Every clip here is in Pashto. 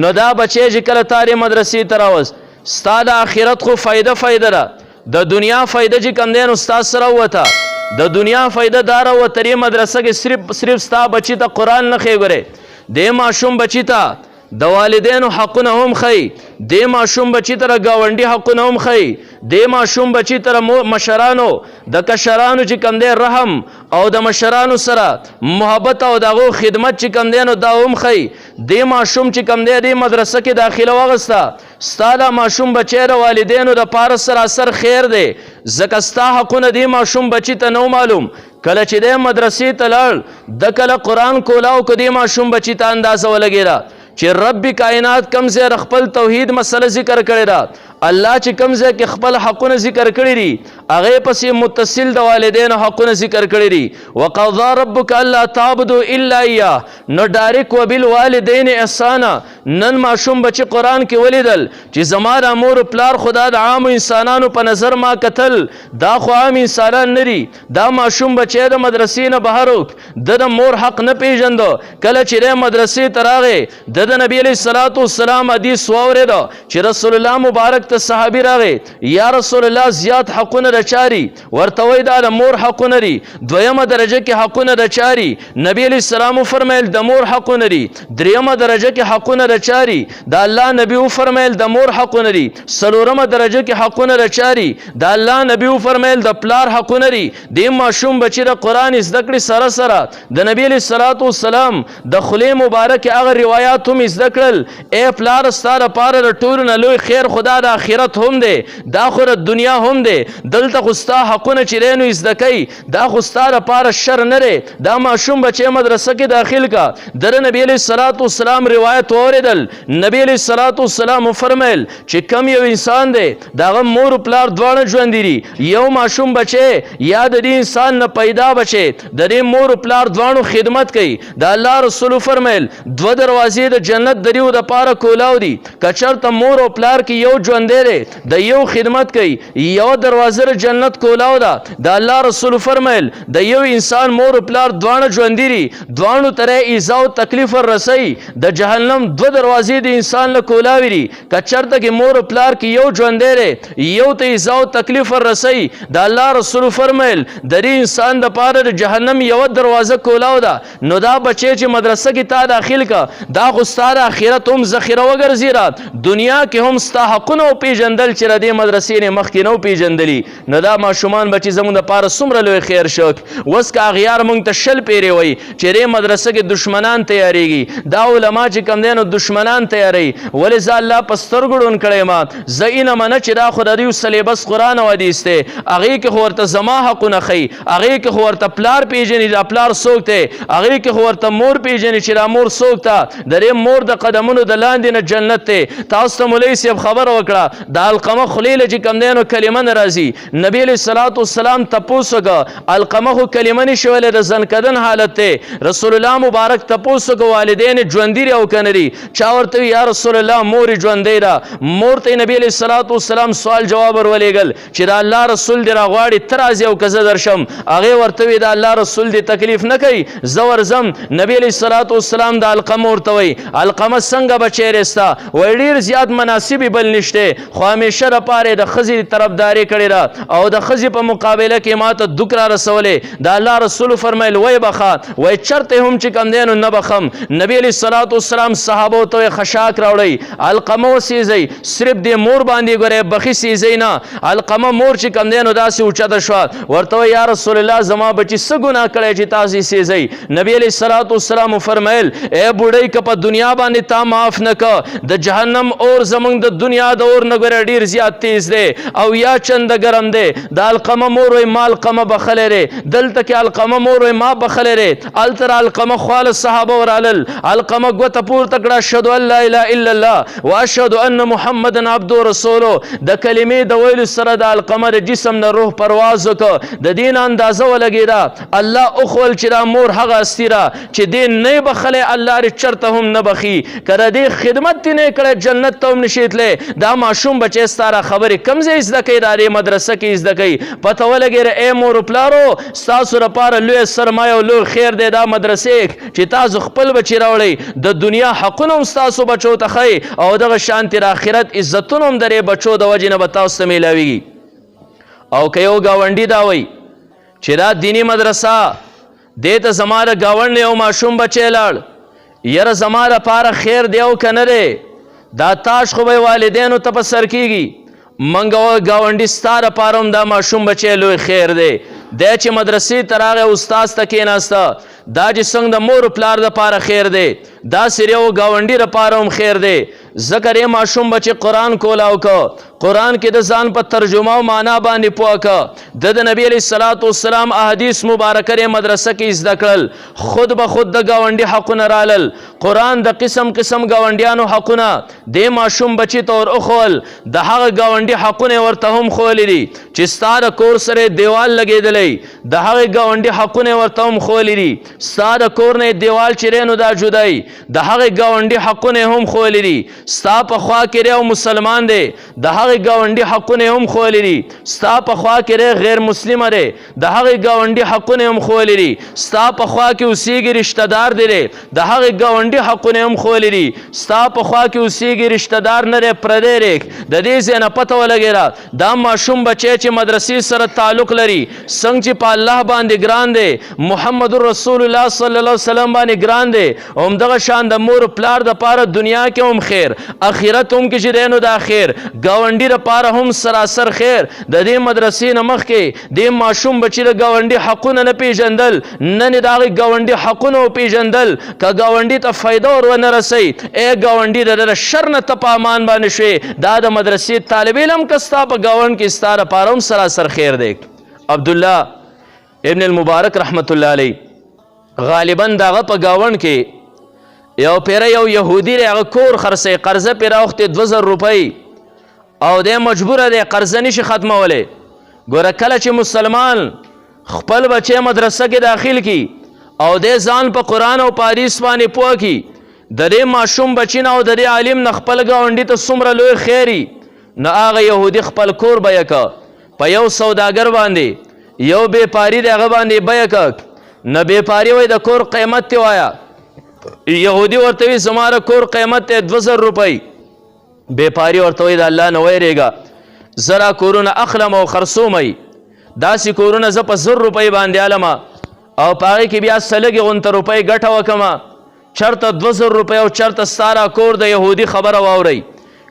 نو دا بچی چې کله تا دې مدرسې ته راوست ستا د آخرت خو فایده ده د دنیا فایده چې کوم دی نو ستا سره ووته د دنیا فایده دا راوته دې مدرسه کې صرف ستا بچي ته قرآن نه ښې ګورې دې ماشوم بچي ته د والدینو حقونه هم ښیي دې ماشوم بچي ته د ګاونډي حقونه هم ښیي دې ماشوم بچي ته مشرانو د کشرانو چې کوم دی رحم او د مشرانو سره محبت او د هغو خدمت چې کوم دی نو دا هم ښیي دې ماشوم چې کوم دی دې مدرسه کې داخله واغسته ستا دا ماشوم بچی د والدینو دپاره سراسر خیر دی ځکه ستا حقونه دې ماشوم بچي ته نو معلوم کله چې دی مدرسې ته لاړ د کله قرآن کولاو که دې ماشوم بچي ته اندازه ولګېده چې رب کائنات کم ځای خپل توحید مسله ذکر کړې ده الله چې کم ځای کې خپل حقونه ذکر کړي دي هغې پسې متصل د والدینو حقونه ذکر کړي دي وقضا ربک الا تعبدوا الا ایاه نو ډایرک وبالوالدین احسانا نن ماشوم بچي قرآن کې ولیدل چې زما د مور پلار خدا د عامو انسانانو په نظر ما کتل دا خو عام انسانان نه دي دا ماشوم بچی د مدرسې نه بهر د مور حق نه پیژندو کله چې دی مدرسې ته راغی د نبی علیه الصلاة والسلام حدیث واورېده چې رسول الله مبارک ته صحابي راغی یا رسول الله زیات حقونه د چاري ورته وایي دا د مور حقونه دي دویمه درجه کې حقونه د چاري نبی علیه السلام وفرمیل د مور حقونه دي دریمه درجه کې حقونه د چاري د الله نبي وفرمیل د مور حقونه دي څلورمه درجه کې حقونه د چاري د الله نبي وفرمیل د پلار حقونه دي د ماشوم بچي د قرآن زده کړې سره سره د نبی علیه الصلاة والسلام د خولې مبارکې هغه روایات هم زده کړل ای پلار ستا دپاره د ټولو نه لوی خیر خدا د آخرت هم دی دا خو د دنیا هم دی دلته خو ستا حقونه چې دی نو زده کوي دا خو ستا دپاره شر نه دی دا ماشوم بچی مدرسه کې داخل کا در نبی علیه الصلاة والسلام روایت واورېدل نبی علیه الصلاة والسلام وفرمیل چې کم یو انسان دی د هغه مور پلار دواړه ژوندي دي یو ماشوم بچی یا د دې انسان نه پیدا بچی د دې مور پلار دواړو خدمت کوي د الله رسول فرمیل دوه دروازې د جنت د دیو دپاره کولاو دي که چېرته مور او پلار کې یو ژوندی دی د یو خدمت کوي یو دروازه د جنت کولاو ده د الله رسول فرمیل د یو انسان مور او پلار دواړه ژوندي دي دواړو ته ایذا او تکلیف وررسوي د جهنم دوه دروازې د انسان له کولاوي دي که چېرته کې مور او پلار کې یو ژوندی دی یو ته ایذا او تکلیف وررسوي د الله رسول فرمیل د دې انسان دپاره د جهنم یوه دروازه کولاو ده نو دا بچی چې مدرسه کې تا داخل کا دا خو ستا د آخرت هم ذخیره وګرځېره دنیا کې هم ستا حقونه وپېژندل چې د دې مدرسې نه مخکې نه وپېژندلي نو دا ماشومان بچي زموږ دپاره څومره لوی خیر شک اوس که اغیار موږ ته شل پیرې وایي چې دې مدرسه کې دشمنان تیارېږي دا علما چې کوم دی نو دشمنان تیاروي ولې زه الله په سترګو ړوند کړی ما زه اینه منه چې دا خو د دوی سلیبس قرآن او حدیث دی هغې کې خو ورته زما حقونه ښیي هغې کې خو ورته پلار پېژني دا پلار څوک دی هغې کې خو ورته مور پېژني چې دا مور څوک ده د دې مور د قدمونو د لاندې نه جنت دی تاسو ته مولوي صاحب خبره وکړه د علقمه خولې له چې کوم دی نو کلمه نه راځي نبي علیه الصلاة والسلام تپوس وکړه علقمه خو کلمه نشي ویلی د زنکدن حالت دی رسول الله مبارک تپوس وکړه والدین ژوندي دي او که نه دي چا ورته وي یا رسول الله مور یې ژوندی ده مور ته نبي علیه الصلاة والسلام سوال جواب ورولېږل چې د الله رسول دې راغواړي ته راځې او که زه درشم هغې ورته وي د الله رسول دې تکلیف نه کوي زه ورځم نبي علیه الصلاة والسلام د علقمه ورته وایي علقمه څنګه بچی دی ستا وایي ډېر زیات مناسب بل نشته خو همیشه دپاره د ښځې طرفداري کړې ده او د ښځې په مقابله کې ما ته دوک را رسولې د الله رسول فرمیل وی بخه وایي چرته هم چې کوم دی نو نه بخم نبي علیه الصلاة والسلام صحابو ته وایي خشاک راوړئ علقمه وسیزئ صرف دې مور باندې ګورئ بخي سیزئ نه علقمه مور چې کوم دی نو داسې اوچته شوه ورته وایي یا رسول الله زما بچي څه ګناه کړی چې تاسې سیزئ نبي علیه الصلاة والسلام وفرمیل ای بوډۍ که په دنیا باندې تا معاف نه که د جهنم اور زمونږ د دنیا د اور نه ګوره ډېر زیات تیز دی او یا چنده ګرم دی د علقمه مور وایي ما علقمه بخلی دی دلته کې علقمه مور وایي ما بخلی دی هلته علقمه خواله صحابه ورالل علقمه ګوته پورته کړه اشهد ان لا اله الا الله واشهد ان محمدا عبده رسولو د کلمې د ویلو سره د علقمه د جسم نه روح پرواز وکړه د دې نه اندازه ولګېده الله وښول چې دا مور هغه هستي ده چې دې نه بخلی الله دې چرته هم نه بخي که د دې خدمت دې نه کړی جنت ته هم نشي تللی دا ماشوم بچی ستا را خبرې کوم ځای زده کوي؟ دا دې مدرسه کې زده کوي. پته ولګېده ای مور پلارو ستاسو لپاره لوی سرمایه او لوی خیر دی دا مدرسې چې تاسو خپل بچي راوړئ. د دنیا حقونه هم ستاسو بچو ته ښایي او دغه شانتې د آخرت عزتونه هم د دې بچو د وجې نه به تاسو ته میلاویږي. او که یو ګاونډي دا وایي چې دا دینی مدرسه دې ته زما د ګاونډ یو ماشوم بچی لاړ، یاره زما لپاره خیر دی او که نه دی، دا تاش خو به والدینو ته په سر کېږي. منګه ګاونډي ستا لپاره هم دا ماشوم بچی لوی خیر دی. دی چې مدرسې ته راغی استاز ته کېناسته، دا چې څنګه د مور پلار دپاره خیر دی داسې یو ګاونډي دپاره هم خیر دی. ځکه دې ماشوم بچی قرآن کولاو که، قرآن کې د ځان په ترجمه او معنا باندې پوه که، د نبی علیه الصلاة والسلام احادیث مبارکه دې مدرسه کې زده کړل، خود به خود د ګاونډي حقونه رالل، قرآن د قسم قسم ګاونډیانو حقونه دې ماشوم بچي ته ور وښول. د هغه ګاونډي حقونه ورته هم ښوولي دي چې ستا د کور سره دیوال لګېدلی، د هغې ګاونډي حقونه ورته هم ښوولي دي. ستا د کور نه دیوال چې دی نو دا جدای، د هغې ګاونډي حقونه هم ښوولي دي. ستا په خوا کې دی او مسلمان دی، د هغې ګاونډي حقونه هم ښوولي دي. ستا په خوا کې دی غیر مسلمه دی، د هغې ګاونډي حقونه هم ښوولي دي. ستا په خوا کې اوسېږي رشته دار دی، د هغې ګاونډي حقونه هم ښوولي دي. ستا په خوا کې اوسېږي رشته دار نه دی پردی دی. د دې ځای نه پته ولګېده دا ماشوم بچی چې مدرسې سره تعلق لري، څنګه چې په الله باندې ګران دی، محمد رسول الله صلی الله علیه وسلم باندې ګران دی، همدغه شان د مور پلار دپاره دنیا کې هم خیر، اخرت هم کې چې دی نو دا خیر، ګاونډي دپاره هم سراسر خیر. د دې مدرسې نه مخکې دې ماشوم بچي د ګاونډي حقونه نه پیژندل، نن یې د هغې ګاونډي حقونه وپېژندل. که ګاونډي ته فایده ور ونه رسوي، ای ګاونډي د ده د شر نه ته په امان باندې شوې. دا د مدرسې طالب علم که ستا په ګاونډ کې ستا دپاره هم سراسر خیر دی. عبدالله ابن المبارک رحمت الله علیه غالبا د هغه په ګاونډ کې یو پیره یو یهودي دی، هغه کور خرڅوي، قرضه پرې راوښتې 2000 روپۍ او دی مجبوره دی قرضه نشي ختمولی. ګوره کله چې مسلمان خپل بچی مدرسه کې داخل کی او دی ځان په قرآن او په حدیث باندې پوه کی، د دې ماشوم بچي نه او د دې عالم نه خپل ګاونډي ته څومره لوی خیري، نو هغه یهودي خپل کور بیه که په یو سوداګر باندې، یو بیپاري دی هغه باندې بیه که. نه بیپاري وایي د کور قیمت تی وایه، یهودي ورته وي زما د کور قیمت دی 2000 روپۍ. بیپاري ورته وایي د الله نه ویرېږه، زه را کورونه اخلم او خرڅومئ، داسې کورونه زه په 1000 روپۍ باندې المه او په هغې کې بیا سلګې غونته روپۍ ګټه وکمه. چرته 2000 روپۍ او چرته ستا را کور د یهودي خبره واورئ.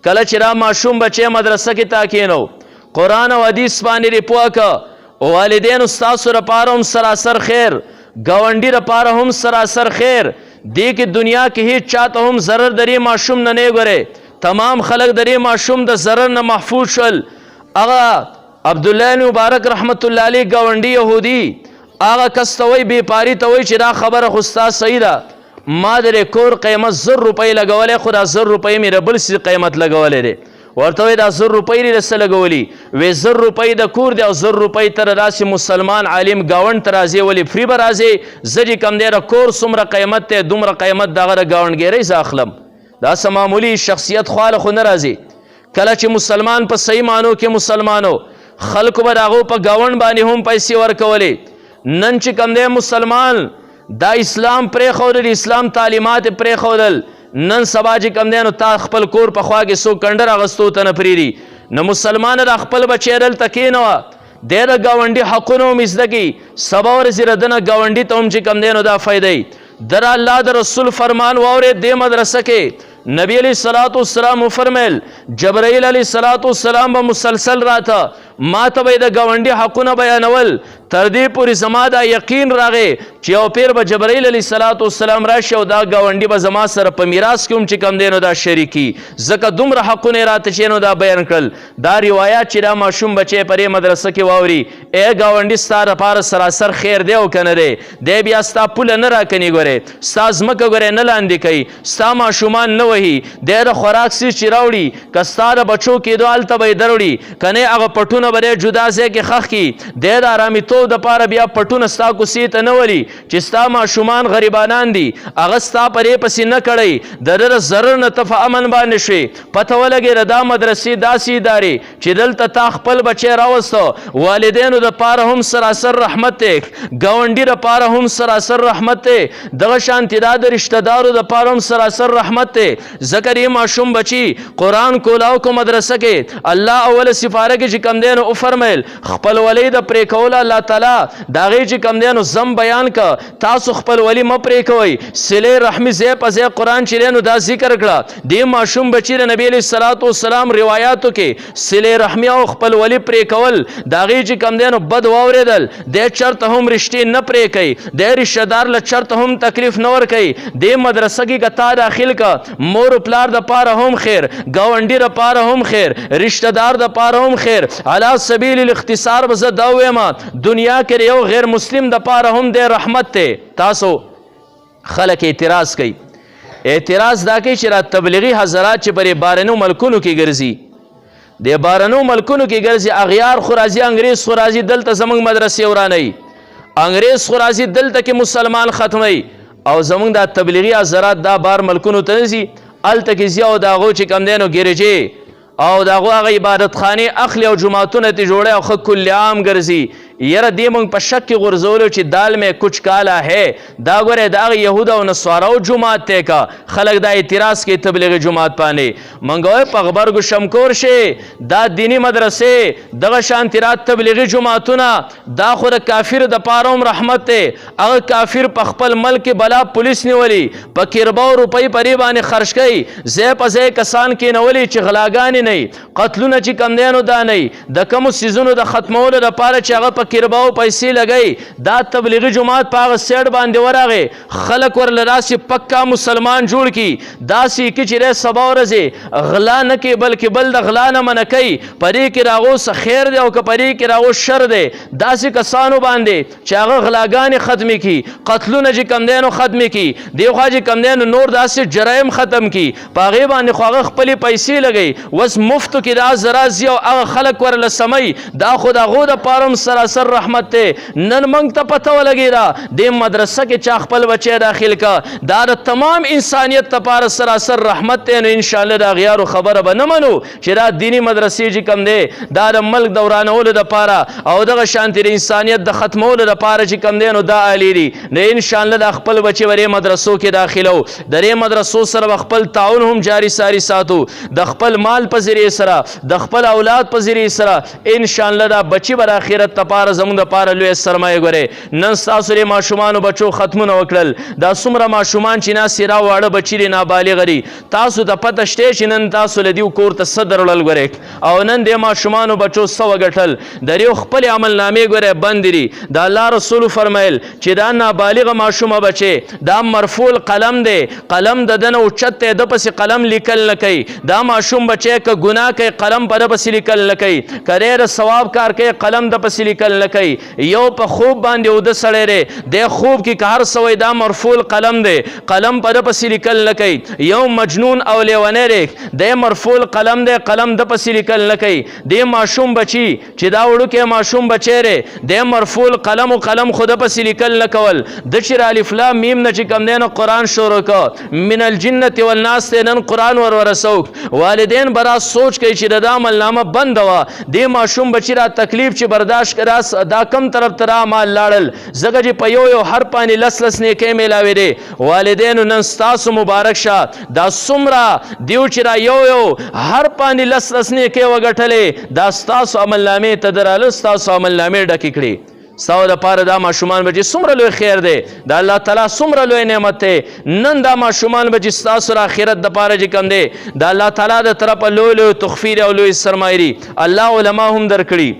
کله چې را ماشوم بچی مدرسه کې تا کېنو، قرآن او حدیث باندې دې پوه که، والدینو ستاسو دپاره هم سراسر خیر، ګاونډي دپاره هم سراسر خیر. دې کې دنیا کې هیڅ چاته هم ضرر د دې ماشوم نه نه ګورئ، تمام خلک د دې ماشوم د ضرر نه محفوظ شول. هغه عبدالله مبارک رحمت الله علیه ګاونډي یهودي هغه کس ته وایي بیپاري ته وایي چې دا خبره خو ستا صحیح ده، ما د دې کور قیمت 1000 روپۍ لګولی، خو دا 1000 روپۍ مې د بل څه قیمت لګولی دی. ورته وایي دا 1000 روپۍ دې د څه لګولي؟ وایي 1000 روپۍ د کور دی او 1000 روپۍ ته د داسې مسلمان عالم ګاونډ ته راځې، ولې فري به راځې؟ زه چې کوم دی د کور څومره قیمت دی دومره قیمت د هغه د ګاونډګیرۍ زه اخلم. دا څه معمولي شخصیت خواله خو نه راځي. کله چې مسلمان په صحیح معنو کې مسلمانو، خلکو به د هغو په ګاونډ باندې هم پیسې ورکولې. نن چې کوم دی مسلمان دا اسلام پرېښودل، اسلام تعلیمات پرېښودل، نن سبا چې کوم دی نو تا خپل کور په خوا کې څوک کنډر اغوستو ته نه پرېږدي. نو مسلمانه د خپل بچی دلته کېنوه، دی د ګاونډي حقونه هم زده کړي، سبا ورځې د ده نه ګاونډي ته هم چې کوم دی نو دا فایده. در الله د رسول فرمان واورېد دې مدرسه کې نبی علیہ الصلوۃ والسلام فرمیل جبرائیل علیہ الصلوۃ والسلام به مسلسل راته ما ته به د ګاونډي حقونه بیانول، تر دې پورې زما دا یقین راغی چې یو پیر به جبرائیل علیہ الصلوۃ والسلام راشي او دا ګاونډي به زما سره په میراث کې هم چې کوم دی نو دا شریکي، ځکه دومره حقونه یې راته چې نو دا بیان کړل. دا روایات چې دا ماشوم بچی په دې مدرسه کې واوري، ای ګاونډي ستا دپاره سراسر خیر دی او که نه دی؟ دی بیا ستا پوله نه راکني، ګورې ستا ځمکه ګورې نه لاندې کوي، ستا ماشومان نه وهي، دی د خوراک څیز چې راوړي که ستا د بچو کېدو هلته به یې دروړي، که نه هغه پټونه به دی جدا ځای کې ښخ کړي، دی د ارامېتوب خلکو دپاره بیا پټونه ستا کوڅې ته نه ولي چې ستا ماشومان غریبانان دي هغه ستا پرې پسې نه کړی د ده د ضرر نه ته په امن باندې شوې پته ولګېده دا مدرسې داسې ادارې چې دلته تا خپل بچی راوسته والدینو دپاره هم سراسر رحمت دی ګاونډي دپاره هم سراسر رحمت دی دغه شانتې دا د رشته دارو دپاره هم سراسر رحمت دی ځکه دې ماشوم بچي قرآن کولاو کو مدرسه کې الله اوله سپاره کې چې کوم دی نو وفرمیل خپلولۍ د پرې کولو الله تعالی د هغې چې کوم دی نو زم بیان که تاسو خپلولي مه پرې کوئ صلې رحمي ځای په ځای قرآن چې دی نو دا ذکر کړه دې ماشوم بچي د نبي علیه الصلاة والسلام روایاتو کې صلې رحمي او خپلولي پرې کول د هغې چې کوم دی نو بد واورېدل دی چرته هم رشتې نه پرې کوي دی رشته دار له چرته هم تکلیف نه ورکوي دې مدرسه کې که تا داخل که مور و پلار دپاره هم خیر ګاونډي دپاره هم خیر رشته دار دپاره هم خیر علی سبیل الاختصار به زه دا ویم دنیا کې یو غیر مسلم دپاره هم دی رحمت دی تاسو خلک اعتراض کوي اعتراض دا کوي چې را تبلیغي حضرات چې پرې بارنو ملکونو کې ګرځي د بارنو ملکونو کې ګرځي اغیار خو راځي انګریز خو راځي دلته زموږ مدرسې ورانوي انګریز خو راځي دلته کې مسلمان ختموي او زموږ دا تبلیغي حضرات دا بار ملکونو ته نه ځي هلته کې ځي او د هغو چې کوم دی نو ګرجې او د هغو هغه عبادت خانې اخلي او جوماتونه ترې جوړوي او ښه کل عام ګرځي یاره دې موږ په شک کې غورځولو چې دال میں کچھ کالا ہے دا ګورې د هغه یهود او نصاراو جومات دی که خلک دا اعتراض کوي تبلیغي جومات باندې موږ وایو په غبرګو شمکور شي دا دیني مدرسې دغه شانتې را تبلیغي جوماتونه دا خو د کافر دپاره هم رحمت دی هغه کافر په خپل ملک کې بلا پولیس نیولي په کرباو روپۍ پرې باندې خرج کوي ځای په ځای کسان کېنولي چې غلاګانې نه وي قتلونه چې کم دی نو دا نه وي د کومو څیزونو د ختمولو دپاره چې هغه په کرباو پیسې لګی دا تبلیغي جماعت په هغه سیډ باندې ورغې خلک ورله داسې پکا مسلمان جوړ کي داسې کې چې دی سبا ورځې غلا نه کوي بلکې بل د غلا نه منع کوي په دې کې راغو څه خیر دی او که په دې کې راغو شر دی داسې کسانو باندې چې هغه غلاګانې ختمې کي قتلونه چې کم دی نو ختمې کي دې خوا چې کم دی نو نور داسې جرایم ختم کي په هغې باندې خو هغه خپلې پیسې لګوي اوس مفتو کې دا زرا ځي او هغه خلک ورله سموي دا خو د هغو دپاره هم سراسر رحمت دی نن موږ ته پته ولګېده دې مدرسه کې چا خپل بچی داخل کا دا د تمام انسانیت دپاره سراسر رحمت دی نو انشاءالله د اغیارو خبره به نه منو چې دا دیني مدرسې چې کوم دی دا د ملک د ورانولو دپاره او دغه شانتې د انسانیت د ختمولو دپاره چې کوم دی نو دا عالي دي نو انشاءالله دا خپل بچی به دې مدرسو کې داخلو د دې مدرسو سره به خپل تعاون هم جاري ساري ساتو د خپل مال په ذریعې سره د خپل اولاد په ذریعې سره انشاءالله دا بچی به د آخرت دپاره زموږ دپاره لویه سرمایه ګورې نن ستاسو د ماشومانو بچو ختمونه وکړل دا څومره ماشومان چې ناست را واړه بچي دي نابالغه دي تاسو ته پته شته چې نن تاسو له دې کور ته څه درړل ګورې او نن د ماشومانو بچو څه وګټل د دې خپلې عملنامې ګورې بندې دي د الله رسول فرمیل چې دا نابالغه ماشومه بچی دا مرفوع قلم دی قلم د ده نه اوچت دی د پسې قلم لیکل نه کوي دا ماشوم بچی که ګناه کوي قلم په ده پسې لیکل نه کوي که ډېره ثواب کار کوي قلم د پسې لیکل نه کوي یو په خوب باندې اوده سړی دی دی خوب کې که هر څه وی دا مرفوع قلم دی قلم په ده پسې لیکل نه کوي یو مجنون او لیونی دی دی مرفوع قلم دی قلم ده پسې لیکل نه کوي دی ماشوم بچي چې دا وړوکی ماشوم بچی دی دی مرفوع قلم و قلم خو ده پسې لیکل نه کول د چې را الف لام میم نه چې کوم دی نو قرآن شروع که من الجنة والناس دی نن قرآن ورسوک والدین به را سوچ کوي چې د دا عملنامه بنده وه دی ماشوم بچي را تکلیف چې برداشت راس دا کم طرف ته مال لاړل ځکه چې په یو یو هر پانې لس لس نیکۍ میلاوې دی والدینو نن ستاسو مبارک شه دا څومره دیو چې را یو یو هر پانې لس لس نیکۍ وګټلې دا ستاسو عملنامې ته دراله ستاسو عملنامې ډکې کړي ستاسو دپاره دا ماشومان به چې څومره لوی خیر دی د الله تعالی څومره لوی نعمت دی نن دا ماشومان به چې ستاسو د آخرت دپاره چې کوم دی د الله تعالی د طرفه لوی لوی تخفیر او لوی سرمایې دي الله علما هم درکړي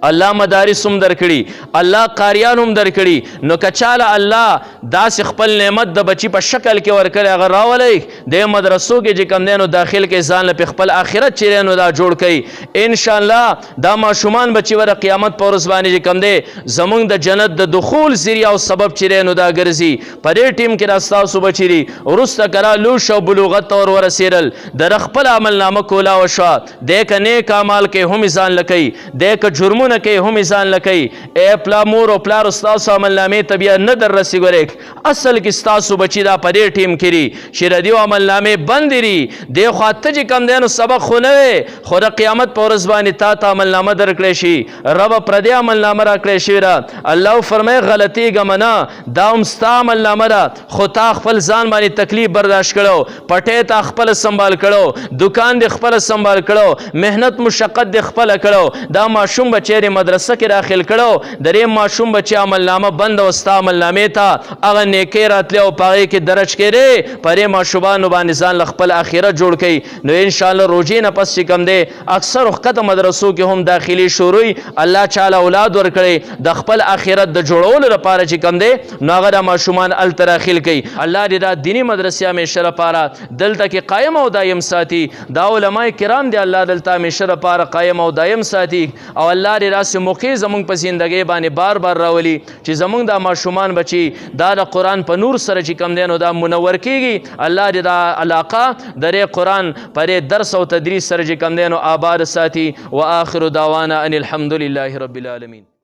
الله مدارس هم درکړي الله قاریان هم درکړي نو که چاله الله داسې خپل نعمت د بچي په شکل کې ورکړی هغه راولی د مدرسو کې چې کوم دی نو داخل کې ځان له خپل آخرت چې دی نو دا جوړ کوي انشاءالله دا ماشومان بچي به د قیامت په ورځ باندې چې کوم دی زموږ د جنت د دخول ذریعه او سبب چې دی نو دا ګرځي په دې ټیم کې را ستاسو بچي دي وروسته که را لوی شو بلوغت ته ور ورسېدل د خپل عملنامه کولا وشوه دی که نیک اعمال کې هم ځان له کوي دی که جرمونه کارونه کوي هم یې ځان له کوي. ای پلا مور او پلار ستاسو عملنامې ته بیا نه در رسي. ګورئ اصل کې ستاسو بچي دا په دې ټیم کې دي چې د دې عملنامې بندې دي. دې خوا ته چې کوم دی نو سبق خو نه وی، خو د قیامت په ورځ باندې تا ته عملنامه درکړی شي. ربه پردې عملنامه راکړی شوې ده. الله فرمایي غلطېږه نه، دا هم ستا عملنامه ده، خو تا خپل ځان باندې تکلیف برداشت کړو، پټۍ تا خپله سنبال کړو، دکان دې خپله سنبال کړو، محنت مشقت دې خپله کړو. دا ماشوم بچی دې مدرسه کې داخل کړو، د دې ماشوم بچی عملنامه بنده و ستا عملنامې ته هغه نیکۍ راتلی او په هغې کې درج کېدې. په دې ماشومانو باندې ځان له خپل آخرت جوړ کوي. نو انشاءالله روژې نه پس چې کوم دی اکثر ښکته مدرسو کې هم داخلي شروع الله چاله اولاد ورکړی د خپل آخرت د جوړولو لپاره چې کوم دی نو هغه دا ماشومان هلته داخل کوي. الله دې دا دیني مدرسې همیشه لپاره دلته کې قایم او دایم ساتي. دا علما کرام دی الله دلته همیشه لپاره قایم او دایم ساتي. او الله دې داسې موقع زمونږ په زندګۍ باندې بار بار راولي چې زمونږ دا ماشومان بچي دا د قرآن په نور سره چې کوم دی نو دا منور کېږي. الله دې دا علاقه د دې قرآن په دې درس او تدریس سره چې کوم دی نو آباد ساتي. وآخر دعوانا ان الحمد لله رب العالمین.